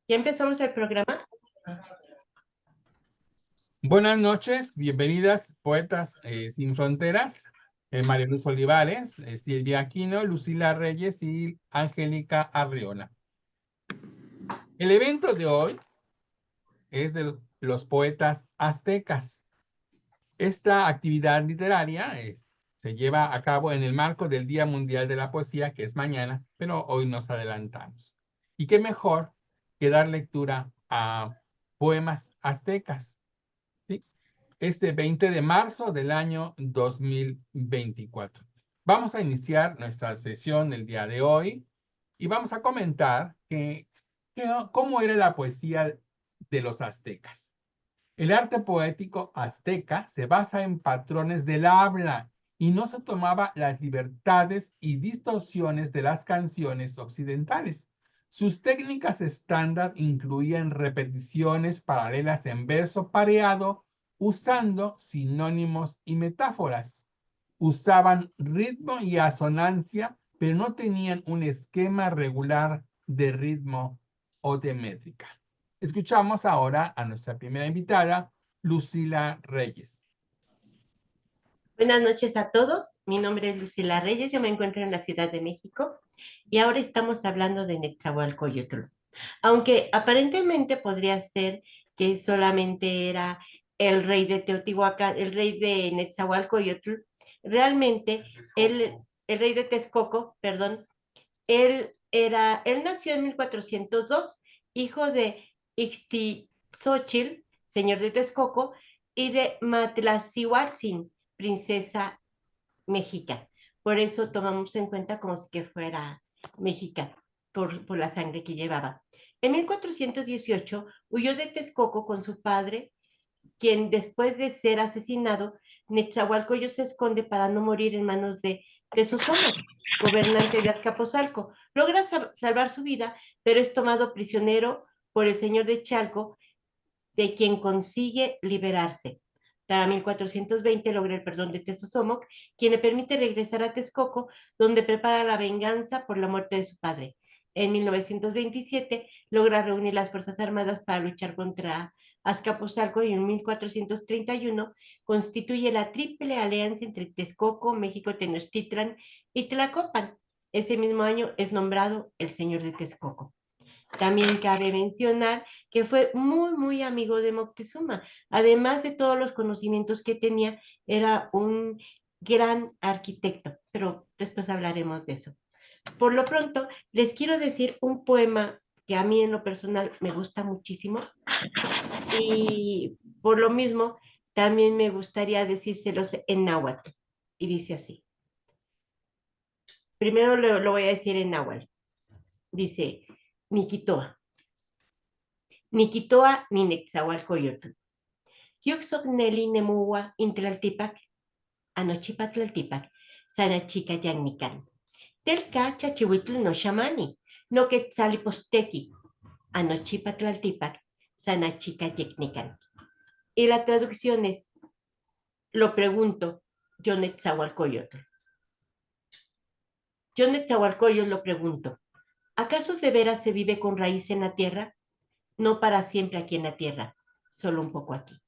¿Ya empezamos el programa? Buenas noches, bienvenidas poetas sin fronteras, María Luz Olivares, Silvia Aquino, Lucila Reyes y Angélica Arriola. El evento de hoy es de los poetas aztecas. Esta actividad literaria se lleva a cabo en el marco del Día Mundial de la Poesía, que es mañana, pero hoy nos adelantamos. Y qué mejor que dar lectura a poemas aztecas, ¿sí? Este 20 de marzo del año 2024. Vamos a iniciar nuestra sesión el día de hoy y vamos a comentar cómo era la poesía de los aztecas. El arte poético azteca se basa en patrones del habla y no se tomaba las libertades y distorsiones de las canciones occidentales. Sus técnicas estándar incluían repeticiones paralelas en verso pareado, usando sinónimos y metáforas. Usaban ritmo y asonancia, pero no tenían un esquema regular de ritmo o de métrica. Escuchamos ahora a nuestra primera invitada, Lucila Reyes. Buenas noches a todos. Mi nombre es Lucila Reyes. Yo me encuentro en la Ciudad de México y ahora estamos hablando de Netzahualcóyotl. Aunque aparentemente podría ser que solamente era el rey de Teotihuacán, el rey de Netzahualcóyotl, realmente el rey de Texcoco, perdón, él nació en 1402, hijo de Ixtitzóchil, señor de Texcoco, y de Matlacihuatzin, princesa mexica. Por eso tomamos en cuenta como si que fuera mexica, por la sangre que llevaba. En 1418 huyó de Texcoco con su padre, quien después de ser asesinado, Netzahualcoyotl se esconde para no morir en manos de Tezosomoc, gobernante de Azcapotzalco. Logra salvar su vida, pero es tomado prisionero por el señor de Chalco, de quien consigue liberarse. Para 1420 logra el perdón de Tezosomoc, quien le permite regresar a Texcoco, donde prepara la venganza por la muerte de su padre. En 1927 logra reunir las Fuerzas Armadas para luchar contra Azcapotzalco y en 1431 constituye la Triple Alianza entre Texcoco, México, Tenochtitlan y Tlacopan. Ese mismo año es nombrado el Señor de Texcoco. También cabe mencionar que fue muy amigo de Moctezuma. Además de todos los conocimientos que tenía, era un gran arquitecto, pero después hablaremos de eso. Por lo pronto, les quiero decir un poema que a mí en lo personal me gusta muchísimo y por lo mismo también me gustaría decírselos en náhuatl. Y dice así. Primero lo voy a decir en náhuatl. Dice, Niquitoa. Niquitoa ni Netzahualcoyotl. Yuxoc Neli Nemua Intlaltipac, Anochipatlaltipac, Sanachica Yannican. Telca Chachihuitl no Shamani, no Quetzaliposteki, Anochipatlaltipac, Sanachica Yecnican. Y la traducción es, lo pregunto, yo Netzahualcoyotl. Yo Netzahualcoyotl lo pregunto, ¿acaso de veras se vive con raíz en la tierra? No para siempre aquí en la tierra, solo un poco aquí.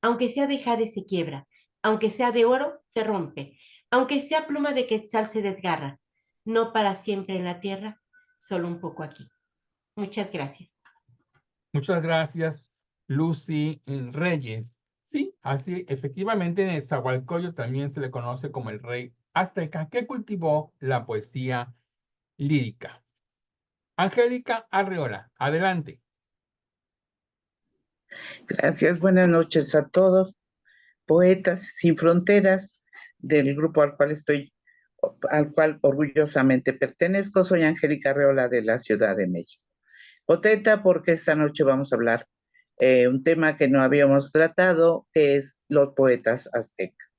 Aunque sea de jade se quiebra, aunque sea de oro se rompe, aunque sea pluma de quetzal se desgarra, no para siempre en la tierra, solo un poco aquí. Muchas gracias. Muchas gracias, Lucy Reyes. Sí, así efectivamente en Netzahualcóyotl también se le conoce como el rey azteca que cultivó la poesía lírica. Angélica Arreola, adelante. Gracias, buenas noches a todos, poetas sin fronteras del grupo al cual orgullosamente pertenezco. Soy Angélica Arreola de la Ciudad de México. Contenta porque esta noche vamos a hablar un tema que no habíamos tratado, que es los poetas aztecas.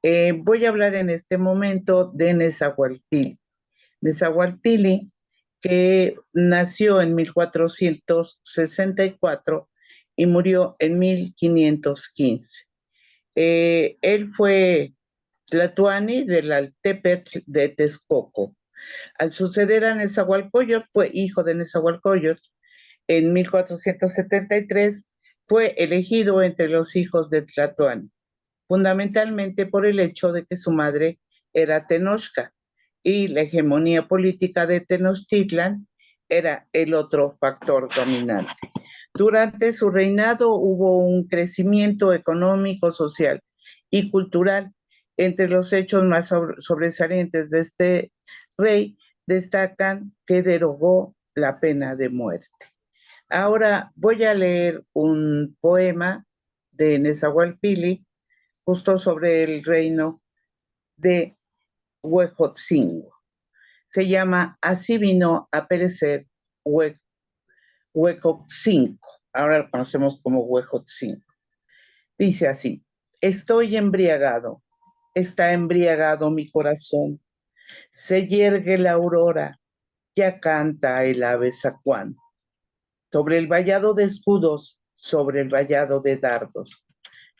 Voy a hablar en este momento de Nezahualpili. Nezahualpili, que nació en 1464 y murió en 1515. Él fue tlatoani del Altepetl de Texcoco. Al suceder a Nezahualcóyotl, fue hijo de Nezahualcóyotl, en 1473 fue elegido entre los hijos de Tlatoani, fundamentalmente por el hecho de que su madre era Tenochca y la hegemonía política de Tenochtitlan era el otro factor dominante. Durante su reinado hubo un crecimiento económico, social y cultural. Entre los hechos más sobresalientes de este rey destacan que derogó la pena de muerte. Ahora voy a leer un poema de Nezahualpilli justo sobre el reino de Huejotzingo. Se llama Así vino a perecer Huejotzingo. Ahora lo conocemos como Huejotzingo. Dice así: estoy embriagado, está embriagado mi corazón, se yergue la aurora, ya canta el ave zacuán. Sobre el vallado de escudos, sobre el vallado de dardos.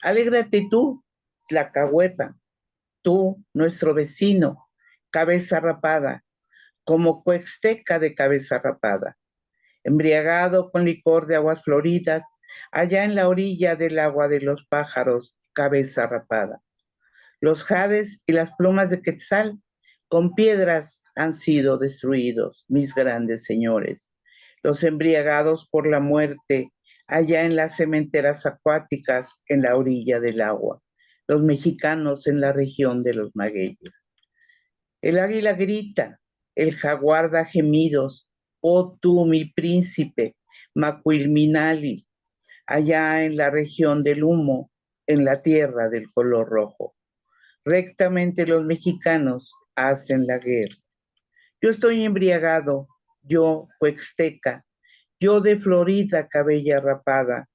Alégrate tú, Tlacahuepa, tú, nuestro vecino, cabeza rapada, como cuexteca de cabeza rapada, embriagado con licor de aguas floridas, allá en la orilla del agua de los pájaros, cabeza rapada. Los jades y las plumas de Quetzal con piedras han sido destruidos, mis grandes señores. Los embriagados por la muerte, allá en las cementeras acuáticas, en la orilla del agua. Los mexicanos en la región de los magueyes. El águila grita, el jaguar da gemidos, oh tú, mi príncipe, Macuilminali, allá en la región del humo, en la tierra del color rojo. Rectamente los mexicanos hacen la guerra. Yo estoy embriagado, yo, Huexteca, yo de Florida cabella rapada,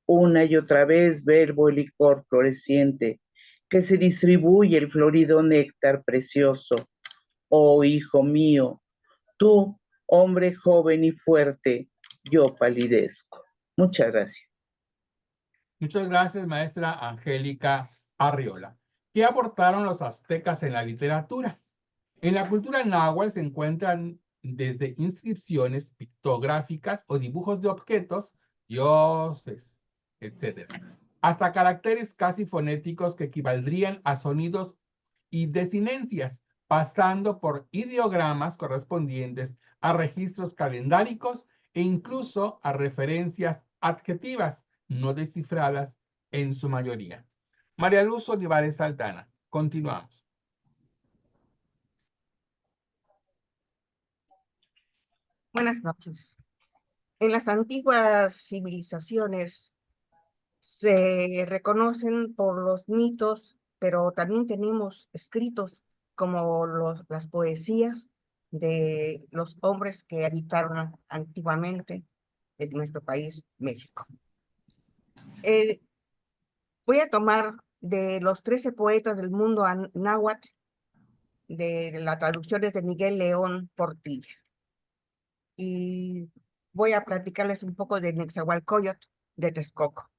una y otra vez verbo el licor floreciente, que se distribuye el florido néctar precioso. Oh, hijo mío, tú, hombre joven y fuerte, yo palidezco. Muchas gracias. Muchas gracias, maestra Angélica Arriola. ¿Qué aportaron los aztecas en la literatura? En la cultura náhuatl se encuentran desde inscripciones pictográficas o dibujos de objetos, dioses, etc., hasta caracteres casi fonéticos que equivaldrían a sonidos y desinencias, pasando por ideogramas correspondientes a registros calendáricos e incluso a referencias adjetivas no descifradas en su mayoría. María Luz Olivares Saltana, continuamos. Buenas noches. En las antiguas civilizaciones se reconocen por los mitos, pero también tenemos escritos como las poesías de los hombres que habitaron antiguamente en nuestro país, México. Voy a tomar de los 13 poetas del mundo náhuatl, de las traducciones de Miguel León Portilla. Y voy a platicarles un poco de Nezahualcóyotl de Texcoco.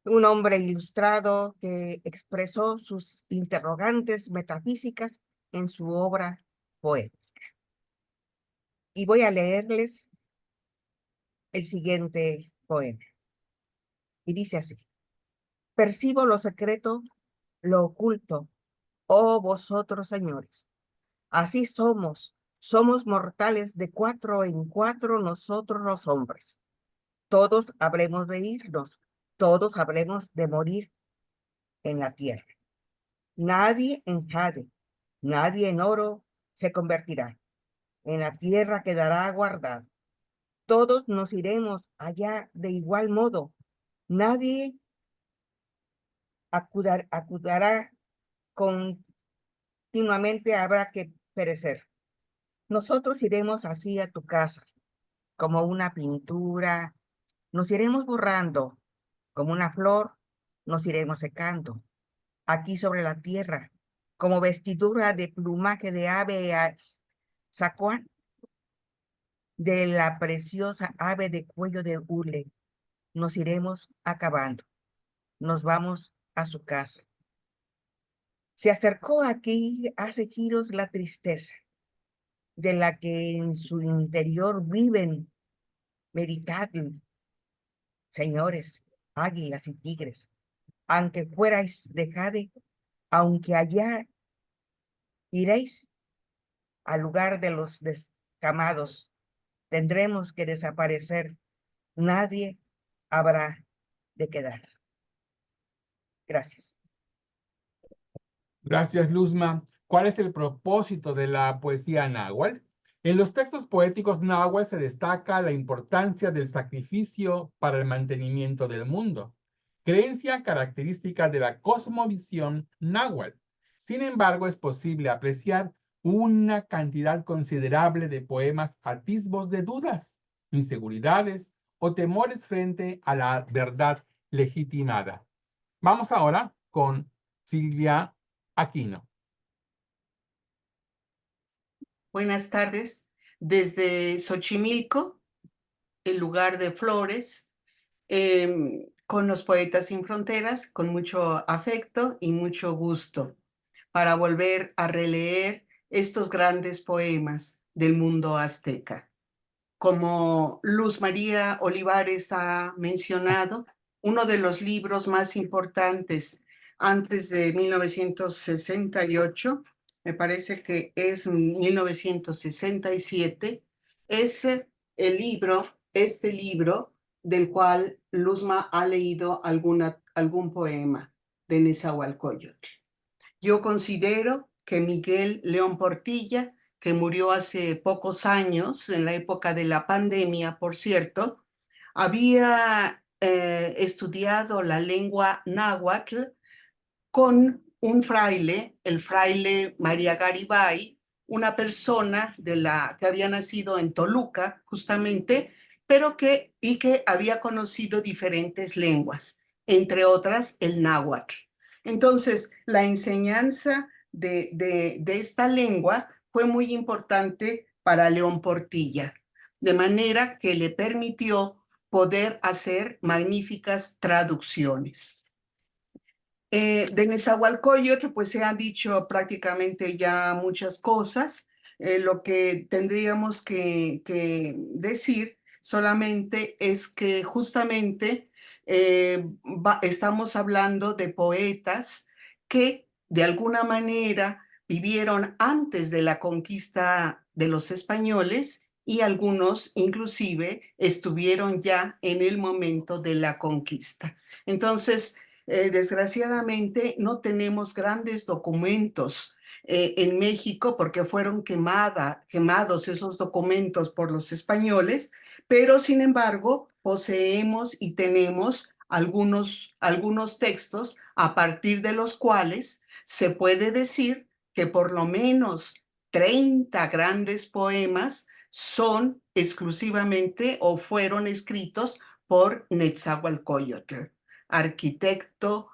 Un hombre ilustrado que expresó sus interrogantes metafísicas en su obra poética. Y voy a leerles el siguiente poema. Y dice así: percibo lo secreto, lo oculto, oh vosotros señores. Así somos mortales de 4 en 4 nosotros los hombres. Todos habremos de irnos, todos habremos de morir en la tierra. Nadie en jade, nadie en oro se convertirá. En la tierra quedará guardado. Todos nos iremos allá de igual modo. Nadie acudirá continuamente, habrá que perecer. Nosotros iremos así a tu casa, como una pintura, nos iremos borrando, como una flor, nos iremos secando. Aquí sobre la tierra, como vestidura de plumaje de ave zacuán, de la preciosa ave de cuello de hule, nos iremos acabando. Nos vamos a su casa. Se acercó aquí hace giros la tristeza, de la que en su interior viven Meditad, señores, águilas y tigres, aunque fuerais de Jade, aunque allá iréis al lugar de los descamados, tendremos que desaparecer, nadie habrá de quedar. Gracias. Gracias, Luzma. ¿Cuál es el propósito de la poesía náhuatl? En los textos poéticos náhuatl se destaca la importancia del sacrificio para el mantenimiento del mundo, creencia característica de la cosmovisión náhuatl. Sin embargo, es posible apreciar una cantidad considerable de poemas atisbos de dudas, inseguridades o temores frente a la verdad legitimada. Vamos ahora con Silvia Aquino. Buenas tardes. Desde Xochimilco, el lugar de flores, con los Poetas Sin Fronteras, con mucho afecto y mucho gusto, para volver a releer estos grandes poemas del mundo azteca. Como Luz María Olivares ha mencionado, uno de los libros más importantes antes de 1968, me parece que es 1967, es este libro del cual Luzma ha leído algún poema de Nezahualcóyotl. Yo considero que Miguel León Portilla, que murió hace pocos años, en la época de la pandemia, por cierto, había estudiado la lengua náhuatl con un fraile, el fraile María Garibay, una persona que había nacido en Toluca, justamente, pero que había conocido diferentes lenguas, entre otras el náhuatl. Entonces, la enseñanza de esta lengua fue muy importante para León Portilla, de manera que le permitió poder hacer magníficas traducciones. De Nezahualcóyotl, pues se han dicho prácticamente ya muchas cosas. Lo que tendríamos que decir solamente es que justamente estamos hablando de poetas que de alguna manera vivieron antes de la conquista de los españoles y algunos inclusive estuvieron ya en el momento de la conquista. Entonces, desgraciadamente no tenemos grandes documentos en México porque fueron quemados esos documentos por los españoles, pero sin embargo poseemos y tenemos algunos textos a partir de los cuales se puede decir que por lo menos 30 grandes poemas son exclusivamente o fueron escritos por Nezahualcóyotl, arquitecto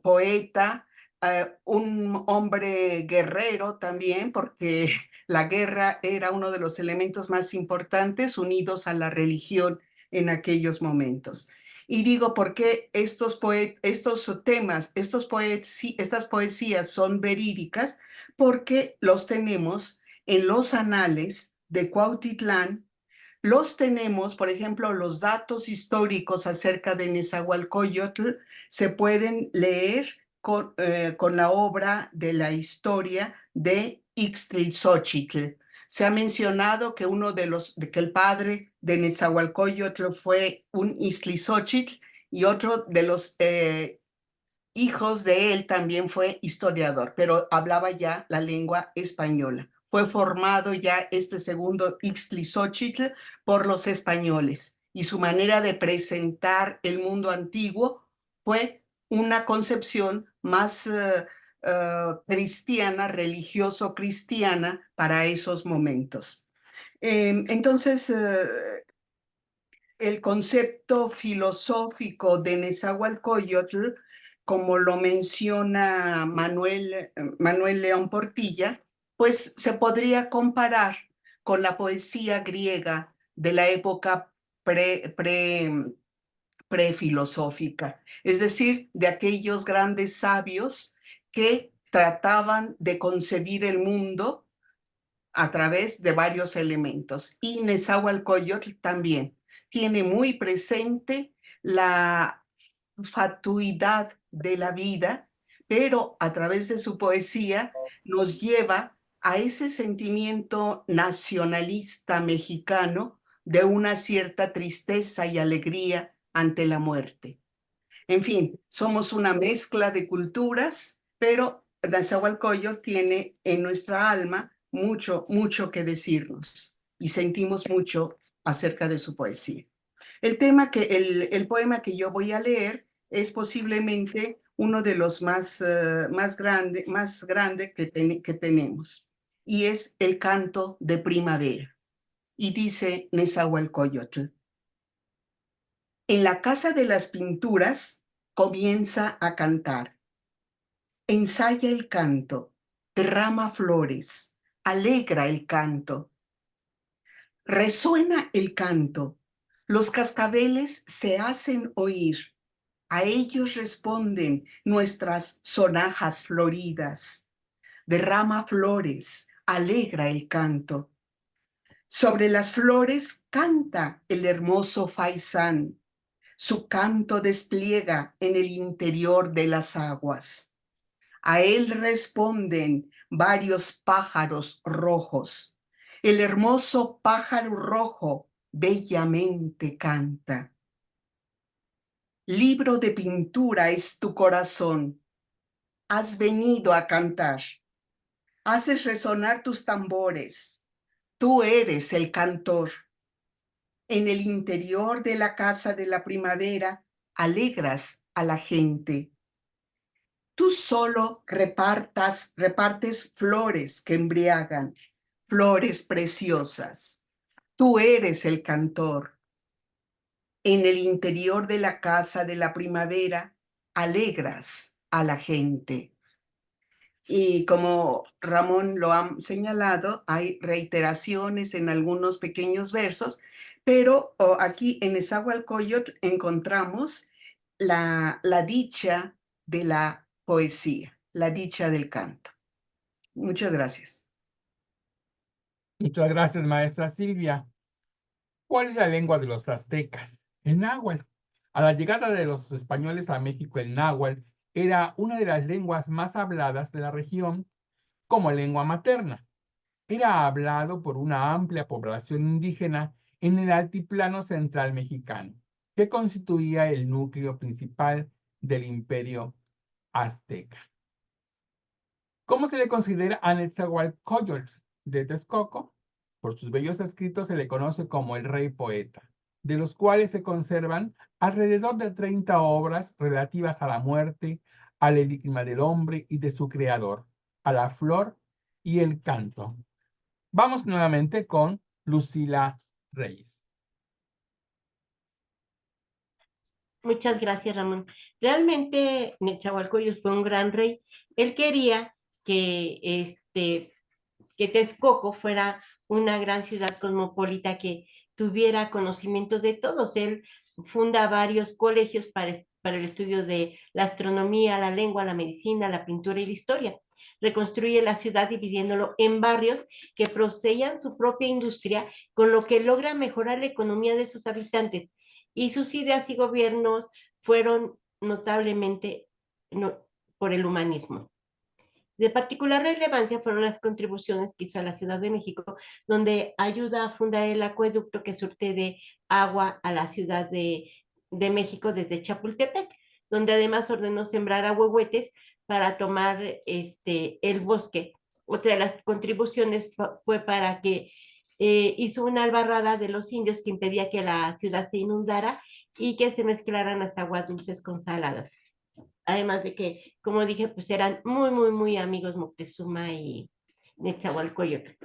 poeta, un hombre guerrero también, porque la guerra era uno de los elementos más importantes unidos a la religión en aquellos momentos. Y digo, ¿por qué estas poesías son verídicas? Porque los tenemos en los anales de Cuautitlán. Los tenemos, por ejemplo, los datos históricos acerca de Nezahualcóyotl se pueden leer con la obra de la historia de Ixtlilxóchitl. Se ha mencionado que que el padre de Nezahualcóyotl fue un Ixtlilxóchitl y otro de los hijos de él también fue historiador, pero hablaba ya la lengua española. Fue formado ya este segundo Ixtlilxóchitl por los españoles y su manera de presentar el mundo antiguo fue una concepción más cristiana, religioso-cristiana para esos momentos. Entonces, el concepto filosófico de Nezahualcóyotl, como lo menciona Manuel León Portilla, pues se podría comparar con la poesía griega de la época prefilosófica, es decir, de aquellos grandes sabios que trataban de concebir el mundo a través de varios elementos. Y Nezahualcóyotl también tiene muy presente la fatuidad de la vida, pero a través de su poesía nos lleva a ese sentimiento nacionalista mexicano de una cierta tristeza y alegría ante la muerte. En fin, somos una mezcla de culturas, pero Nezahualcóyotl tiene en nuestra alma mucho, mucho que decirnos y sentimos mucho acerca de su poesía. El poema que yo voy a leer es posiblemente uno de los más grande que tenemos, y es el Canto de Primavera. Y dice Nezahualcóyotl: en la Casa de las Pinturas comienza a cantar. Ensaya el canto, derrama flores, alegra el canto. Resuena el canto, los cascabeles se hacen oír. A ellos responden nuestras sonajas floridas. Derrama flores, alegra el canto. Sobre las flores canta el hermoso faisán. Su canto despliega en el interior de las aguas. A él responden varios pájaros rojos. El hermoso pájaro rojo bellamente canta. Libro de pintura es tu corazón. Has venido a cantar. Haces resonar tus tambores. Tú eres el cantor. En el interior de la casa de la primavera alegras a la gente. Tú solo repartes flores que embriagan, flores preciosas. Tú eres el cantor. En el interior de la casa de la primavera alegras a la gente. Y como Ramón lo ha señalado, hay reiteraciones en algunos pequeños versos, pero aquí en Nezahualcóyotl encontramos la dicha de la poesía, la dicha del canto. Muchas gracias. Muchas gracias, maestra Silvia. ¿Cuál es la lengua de los aztecas? El náhuatl. A la llegada de los españoles a México, el náhuatl era una de las lenguas más habladas de la región como lengua materna. Era hablado por una amplia población indígena en el altiplano central mexicano, que constituía el núcleo principal del imperio azteca. ¿Cómo se le considera a Nezahualcóyotl de Texcoco? Por sus bellos escritos se le conoce como el rey poeta, de los cuales se conservan alrededor de 30 obras relativas a la muerte, al enigma del hombre y de su creador, a la flor y el canto. Vamos nuevamente con Lucila Reyes. Muchas gracias, Ramón. Realmente Nezahualcóyotl fue un gran rey. Él quería que Texcoco fuera una gran ciudad cosmopolita que tuviera conocimientos de todos. Él funda varios colegios para el estudio de la astronomía, la lengua, la medicina, la pintura y la historia. Reconstruye la ciudad dividiéndolo en barrios que poseían su propia industria, con lo que logra mejorar la economía de sus habitantes. Y sus ideas y gobiernos fueron notablemente por el humanismo. De particular relevancia fueron las contribuciones que hizo a la Ciudad de México, donde ayuda a fundar el acueducto que surte de agua a la Ciudad de México desde Chapultepec, donde además ordenó sembrar ahuehuetes para tomar el bosque. Otra de las contribuciones fue para que hizo una albarrada de los indios que impedía que la ciudad se inundara y que se mezclaran las aguas dulces con saladas. Además de que, como dije, pues eran muy, muy, muy amigos Moctezuma y Nezahualcóyotl.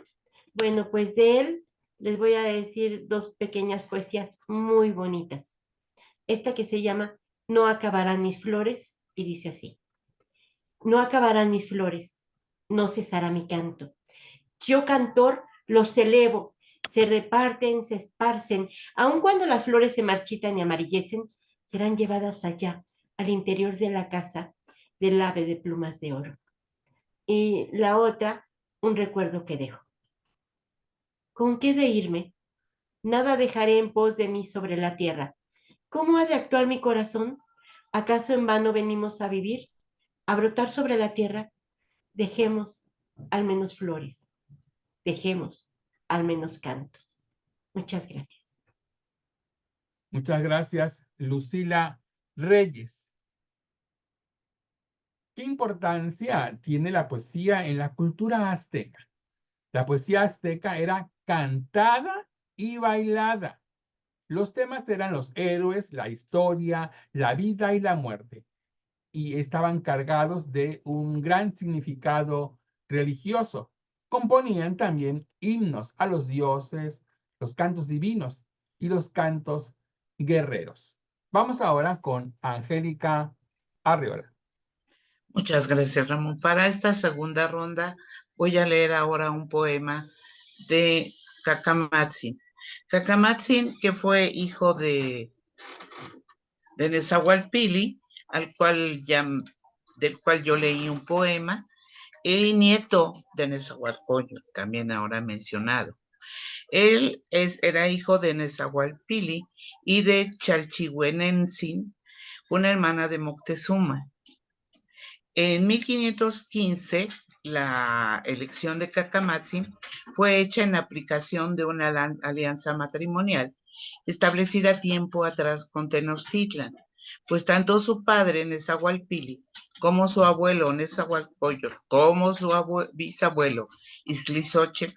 Bueno, pues de él les voy a decir dos pequeñas poesías muy bonitas. Esta que se llama No acabarán mis flores, y dice así: no acabarán mis flores, no cesará mi canto. Yo, cantor, los elevo, se reparten, se esparcen, aun cuando las flores se marchitan y amarillecen, serán llevadas allá, al interior de la casa del ave de plumas de oro. Y la otra, un recuerdo que dejo. ¿Con qué de irme? Nada dejaré en pos de mí sobre la tierra. ¿Cómo ha de actuar mi corazón? ¿Acaso en vano venimos a vivir? ¿A brotar sobre la tierra? Dejemos al menos flores, dejemos al menos cantos. Muchas gracias. Muchas gracias, Lucila Reyes. ¿Qué importancia tiene la poesía en la cultura azteca? La poesía azteca era cantada y bailada. Los temas eran los héroes, la historia, la vida y la muerte, y estaban cargados de un gran significado religioso. Componían también himnos a los dioses, los cantos divinos y los cantos guerreros. Vamos ahora con Angélica Arriola. Muchas gracias, Ramón. Para esta segunda ronda voy a leer ahora un poema de Cacamatzin. Cacamatzin, que fue hijo de Nezahualpili, del cual yo leí un poema, y nieto de Nezahualcóyotl, también ahora mencionado. Él era hijo de Nezahualpili y de Chalchihuenentzin, una hermana de Moctezuma. En 1515, la elección de Cacamatzin fue hecha en aplicación de una alianza matrimonial establecida tiempo atrás con Tenochtitlan, pues tanto su padre Nezahualpili como su abuelo Nezahualcóyotl, como su bisabuelo Iztlizochtli,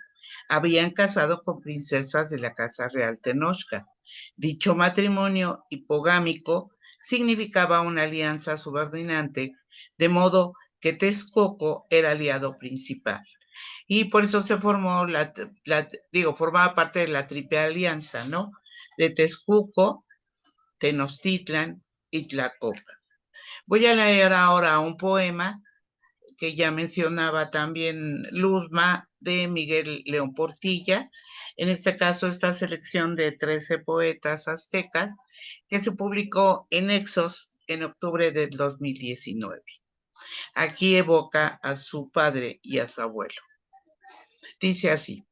habían casado con princesas de la Casa Real Tenochca. Dicho matrimonio hipogámico significaba una alianza subordinante, de modo que Texcoco era aliado principal. Y por eso se formó formaba parte de la triple alianza, ¿no? De Texcoco, Tenochtitlan y Tlacopa. Voy a leer ahora un poema que ya mencionaba también Luzma, de Miguel León Portilla. En este caso, esta selección de 13 poetas aztecas que se publicó en Exos en octubre del 2019. Aquí evoca a su padre y a su abuelo. Dice así: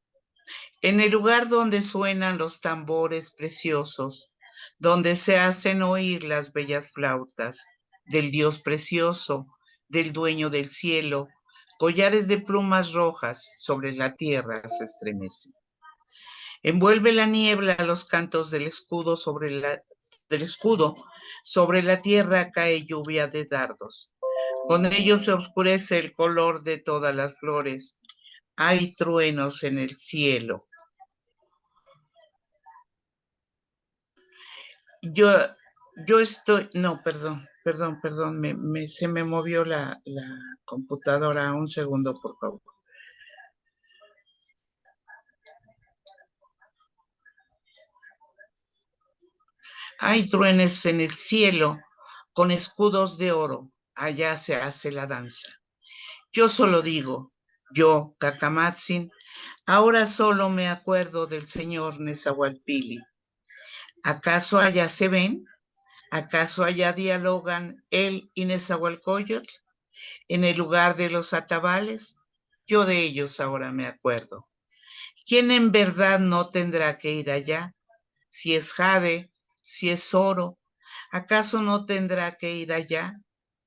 en el lugar donde suenan los tambores preciosos, donde se hacen oír las bellas flautas del Dios precioso, del dueño del cielo, collares de plumas rojas sobre la tierra se estremecen. Envuelve la niebla los cantos del escudo, sobre la tierra cae lluvia de dardos. Con ellos se oscurece el color de todas las flores. Hay truenos en el cielo. Yo estoy, no, perdón, se me movió la computadora. Un segundo, por favor. Hay truenos en el cielo con escudos de oro, allá se hace la danza. Yo solo digo, yo, Cacamatzin, ahora solo me acuerdo del señor Nezahualpili. ¿Acaso allá se ven? ¿Acaso allá dialogan él y Nezahualcóyotl? En el lugar de los atabales, yo de ellos ahora me acuerdo. ¿Quién en verdad no tendrá que ir allá? Si es jade, si es oro, ¿acaso no tendrá que ir allá?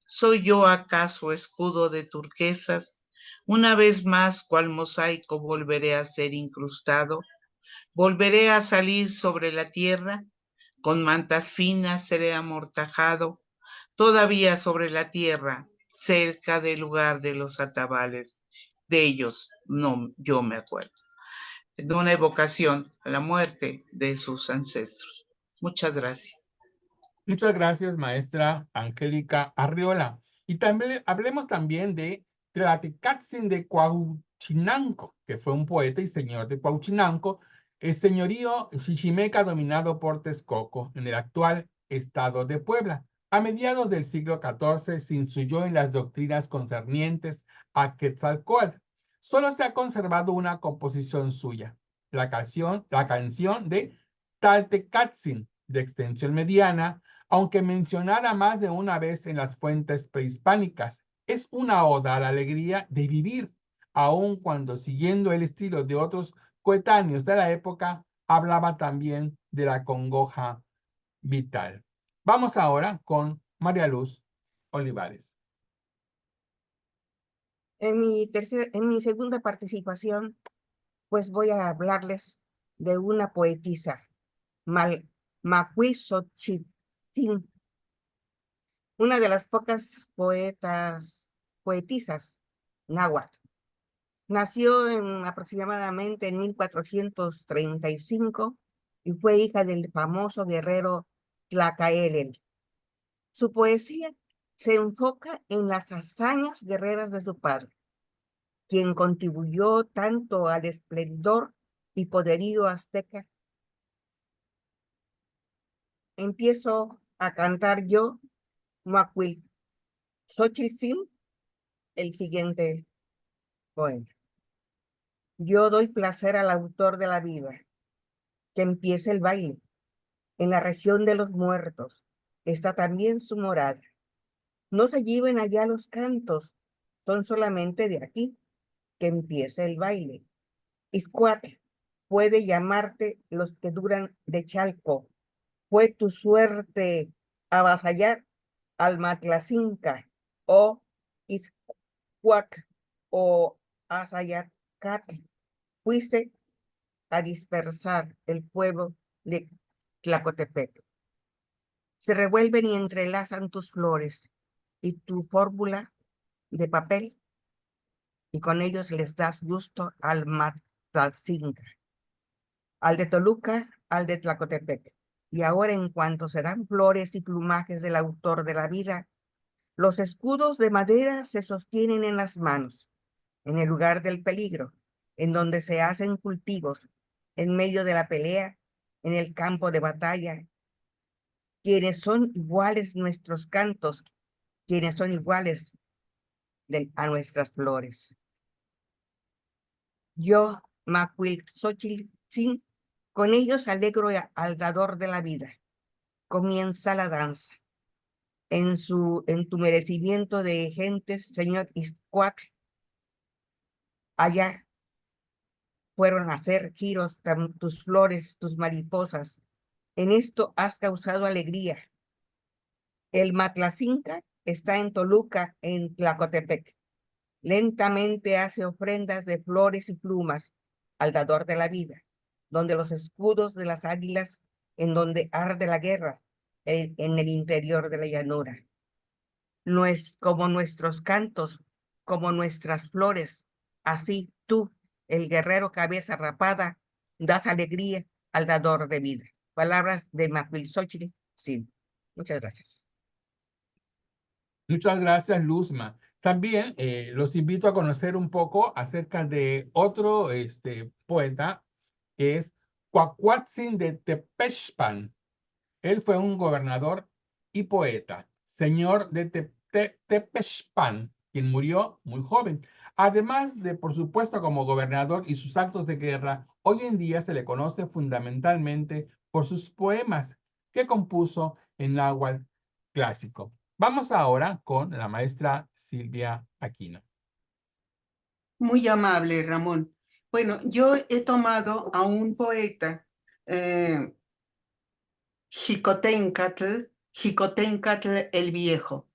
¿Soy yo acaso escudo de turquesas? Una vez más, cual mosaico, volveré a ser incrustado. Volveré a salir sobre la tierra. Con mantas finas seré amortajado. Todavía sobre la tierra, cerca del lugar de los atabales. De ellos no, yo me acuerdo. De una evocación a la muerte de sus ancestros. Muchas gracias. Muchas gracias, maestra Angélica Arriola. Y también hablemos también de Tlatecatzin de Cuauchinanco, que fue un poeta y señor de Cuauchinanco, el señorío chichimeca dominado por Texcoco, en el actual estado de Puebla. A mediados del siglo XIV se influyó en las doctrinas concernientes a Quetzalcóatl. Solo se ha conservado una composición suya, la canción de Tlatecatzin, de extensión mediana, aunque mencionada más de una vez en las fuentes prehispánicas. Es una oda a la alegría de vivir, aun cuando siguiendo el estilo de otros coetáneos de la época hablaban también de la congoja vital. Vamos ahora con María Luz Olivares. En mi segunda participación, pues voy a hablarles de una poetisa, Macuilxochitzin, una de las pocas poetisas náhuatl. Nació aproximadamente en 1435 y fue hija del famoso guerrero Tlacaelel. Su poesía se enfoca en las hazañas guerreras de su padre, quien contribuyó tanto al esplendor y poderío azteca. Empiezo a cantar yo, Macuilxochitzin, el siguiente poema. Yo doy placer al autor de la vida, que empiece el baile. En la región de los muertos está también su morada. No se lleven allá los cantos, son solamente de aquí, que empiece el baile. Ixcuatl puede llamarte los que duran de Chalco. Fue tu suerte avasallar al Matlacinca, o Ixcuatl, o Azayacatl. Fuiste a dispersar el pueblo de Tlacotepec. Se revuelven y entrelazan tus flores y tu fórmula de papel, y con ellos les das gusto al Matlatzinca, al de Toluca, al de Tlacotepec. Y ahora, en cuanto se dan flores y plumajes del autor de la vida, los escudos de madera se sostienen en las manos, en el lugar del peligro, en donde se hacen cultivos, en medio de la pelea, en el campo de batalla. Quienes son iguales nuestros cantos, quienes son iguales a nuestras flores. Yo, Macuilxochitzin, con ellos alegro al dador de la vida. Comienza la danza. En tu merecimiento de gentes, señor Ixcuatl, allá fueron a hacer giros tus flores, tus mariposas. En esto has causado alegría. El Matlacinca está en Toluca, en Tlacotepec. Lentamente hace ofrendas de flores y plumas al dador de la vida, donde los escudos de las águilas, en donde arde la guerra, en el interior de la llanura. No es como nuestros cantos, como nuestras flores, así tú, el guerrero cabeza rapada, das alegría al dador de vida. Palabras de Macuilxochitzin. Sí. Muchas gracias. Muchas gracias, Luzma. También los invito a conocer un poco acerca de otro poeta, que es Cuacuatzin de Tepexpan. Él fue un gobernador y poeta, señor de Tepexpan, quien murió muy joven. Además de, por supuesto, como gobernador y sus actos de guerra, hoy en día se le conoce fundamentalmente por sus poemas que compuso en náhuatl clásico. Vamos ahora con la maestra Silvia Aquino. Muy amable, Ramón. Bueno, yo he tomado a un poeta, Xicoténcatl el Viejo.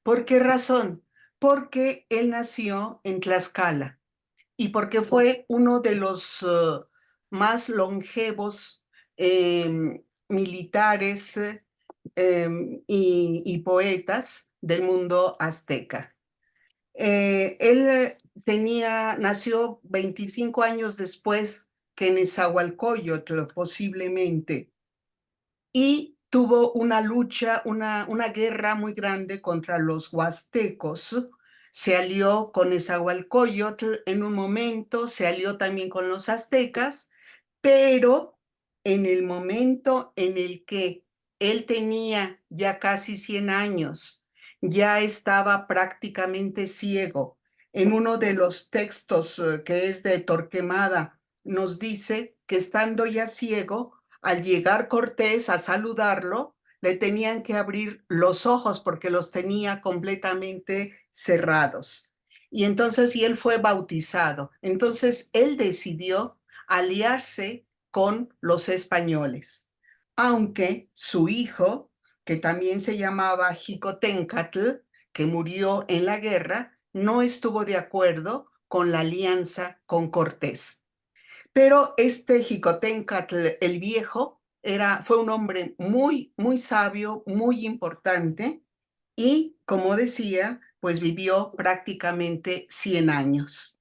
¿Por qué razón? Porque él nació en Tlaxcala y porque fue uno de los más longevos militares y poetas del mundo azteca. Él nació 25 años después que Nezahualcóyotl, posiblemente, y tuvo una lucha, una guerra muy grande contra los huastecos. Se alió con Nezahualcóyotl en un momento, se alió también con los aztecas, pero en el momento en el que él tenía ya casi 100 años, ya estaba prácticamente ciego. En uno de los textos que es de Torquemada, nos dice que estando ya ciego, al llegar Cortés a saludarlo, le tenían que abrir los ojos porque los tenía completamente cerrados. Y entonces, él fue bautizado. Entonces, él decidió aliarse con los españoles, aunque su hijo, que también se llamaba Xicoténcatl, que murió en la guerra, no estuvo de acuerdo con la alianza con Cortés. Pero este Xicoténcatl el Viejo fue un hombre muy, muy sabio, muy importante y, como decía, pues vivió prácticamente 100 años.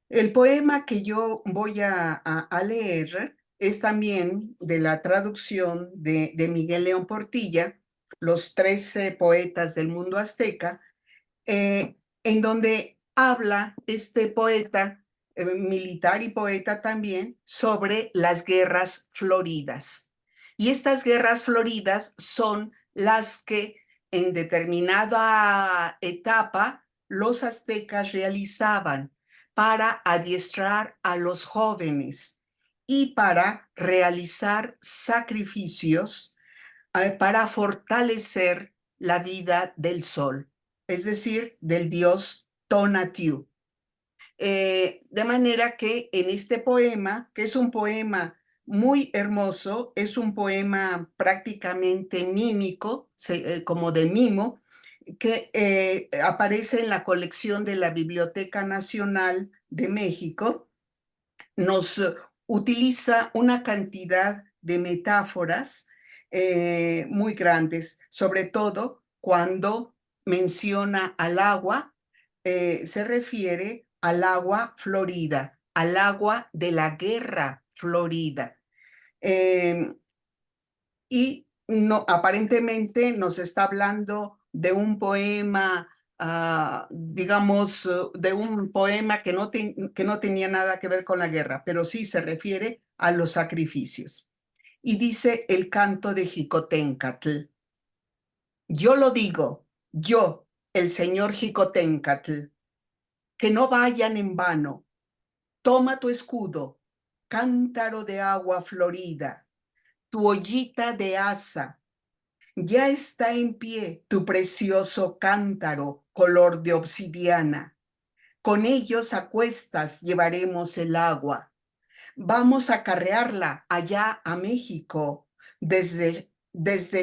El poema que yo voy a leer es también de la traducción de Miguel León Portilla, Los 13 poetas del mundo azteca, en donde habla este poeta, militar y poeta también, sobre las guerras floridas. Y estas guerras floridas son las que en determinada etapa los aztecas realizaban para adiestrar a los jóvenes y para realizar sacrificios para fortalecer la vida del sol, es decir, del dios Tonatiuh. De manera que en este poema, que es un poema muy hermoso, es un poema prácticamente mímico, como de mimo, que aparece en la colección de la Biblioteca Nacional de México, nos utiliza una cantidad de metáforas muy grandes, sobre todo cuando menciona al agua, se refiere al agua florida, al agua de la guerra florida. Y no, aparentemente nos está hablando de un poema, digamos, de un poema que no tenía nada que ver con la guerra, pero sí se refiere a los sacrificios. Y dice el canto de Xicoténcatl: yo lo digo, yo, el señor Xicoténcatl, que no vayan en vano. Toma tu escudo, cántaro de agua florida, tu ollita de asa. Ya está en pie tu precioso cántaro color de obsidiana. Con ellos a cuestas llevaremos el agua. Vamos a carrearla allá a México, desde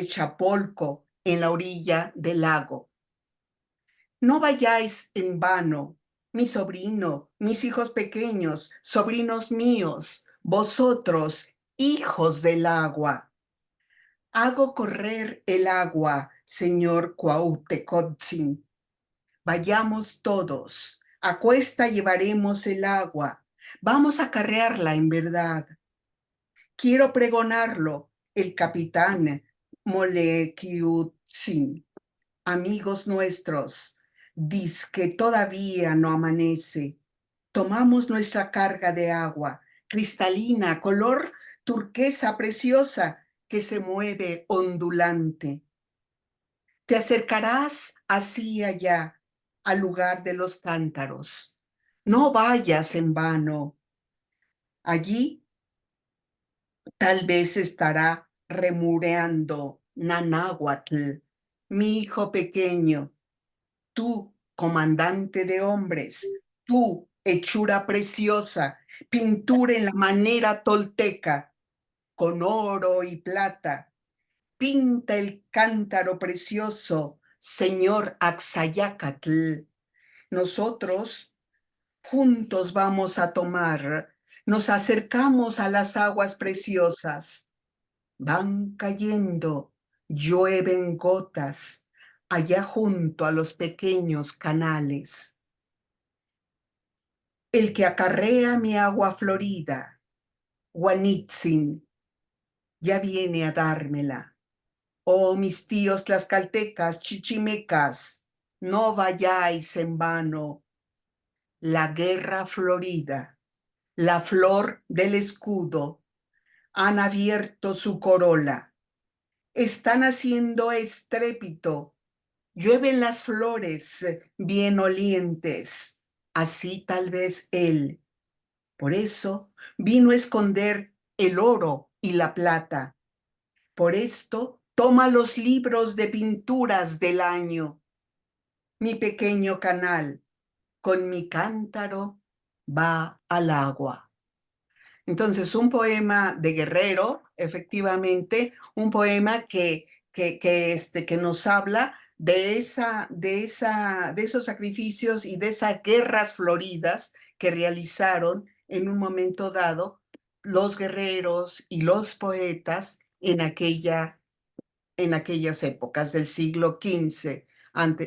Chapolco, en la orilla del lago. No vayáis en vano, mi sobrino, mis hijos pequeños, sobrinos míos, vosotros, hijos del agua. Hago correr el agua, señor Cuauhtecotzin. Vayamos todos, a cuesta llevaremos el agua. Vamos a carrearla en verdad. Quiero pregonarlo, el capitán Molequiutzin. Amigos nuestros, que todavía no amanece. Tomamos nuestra carga de agua, cristalina, color turquesa preciosa, que se mueve ondulante. Te acercarás así allá, al lugar de los cántaros. No vayas en vano. Allí tal vez estará remureando Nanáhuatl, mi hijo pequeño. Tú, comandante de hombres, tú, hechura preciosa, pintura en la manera tolteca, con oro y plata, pinta el cántaro precioso, señor Axayácatl. Nosotros juntos vamos a tomar, nos acercamos a las aguas preciosas. Van cayendo, llueven gotas, allá junto a los pequeños canales. El que acarrea mi agua florida, Guanitzin, ya viene a dármela. Oh, mis tíos tlaxcaltecas, chichimecas, no vayáis en vano. La guerra florida, la flor del escudo, han abierto su corola. Están haciendo estrépito. Llueven las flores bien olientes. Así tal vez él. Por eso vino a esconder el oro y la plata. Por esto toma los libros de pinturas del año. Mi pequeño canal, con mi cántaro, va al agua. Entonces, un poema de guerrero, efectivamente, un poema que nos habla de esos sacrificios y de esas guerras floridas que realizaron en un momento dado los guerreros y los poetas en aquellas épocas del siglo XV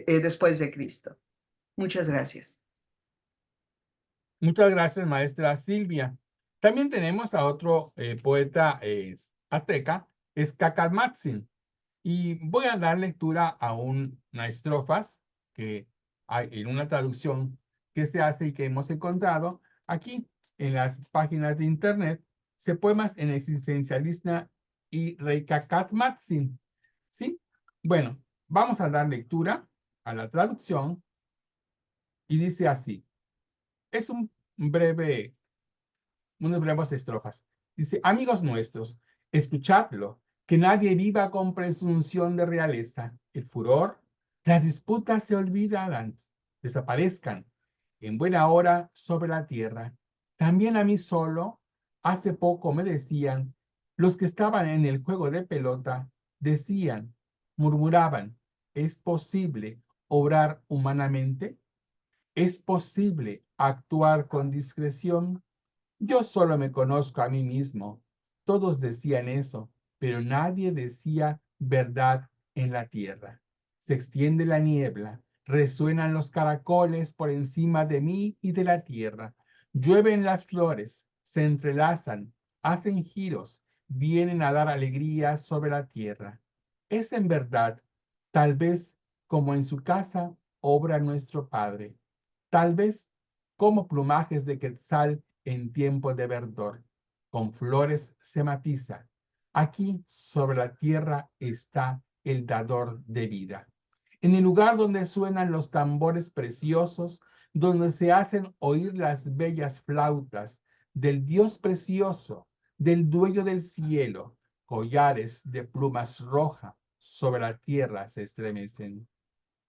después de Cristo. Muchas gracias. Muchas gracias, maestra Silvia. También tenemos a otro poeta azteca, es Cacalmatzin. Y voy a dar lectura a unas estrofas que hay en una traducción que se hace y que hemos encontrado aquí en las páginas de internet, se poemas en existencialista y Reicacatmatzin. ¿Sí? Bueno, vamos a dar lectura a la traducción y dice así. Es unas breves estrofas. Dice, amigos nuestros, escuchadlo, que nadie viva con presunción de realeza. El furor, las disputas se olvidarán, desaparezcan en buena hora sobre la tierra. También a mí solo, hace poco me decían, los que estaban en el juego de pelota, decían, murmuraban, ¿es posible obrar humanamente? ¿Es posible actuar con discreción? Yo solo me conozco a mí mismo. Todos decían eso, pero nadie decía verdad en la tierra. Se extiende la niebla, resuenan los caracoles por encima de mí y de la tierra. Llueven las flores, se entrelazan, hacen giros, vienen a dar alegría sobre la tierra. Es en verdad, tal vez como en su casa obra nuestro Padre, tal vez como plumajes de quetzal en tiempo de verdor, con flores se matiza. Aquí sobre la tierra está el dador de vida. En el lugar donde suenan los tambores preciosos, donde se hacen oír las bellas flautas del Dios precioso, del dueño del cielo, collares de plumas rojas sobre la tierra se estremecen.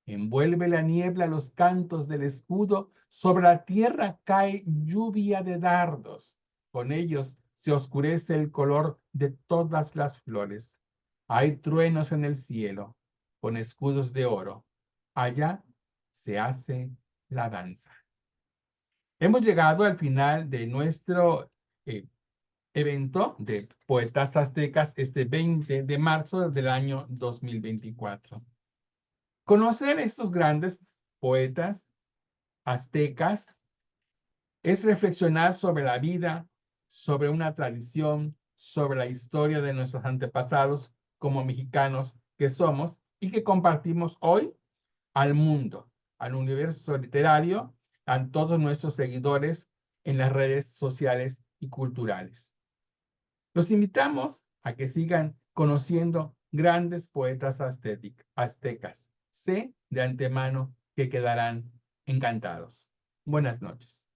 Envuelve la niebla los cantos del escudo, sobre la tierra cae lluvia de dardos. Con ellos se oscurece el color de todas las flores. Hay truenos en el cielo, con escudos de oro. Allá se hace la danza. Hemos llegado al final de nuestro evento de Poetas Aztecas este 20 de marzo del año 2024. Conocer estos grandes poetas aztecas es reflexionar sobre la vida, sobre una tradición, sobre la historia de nuestros antepasados como mexicanos que somos y que compartimos hoy al mundo, al universo literario, a todos nuestros seguidores en las redes sociales y culturales. Los invitamos a que sigan conociendo grandes poetas aztecas. Sé de antemano que quedarán encantados. Buenas noches.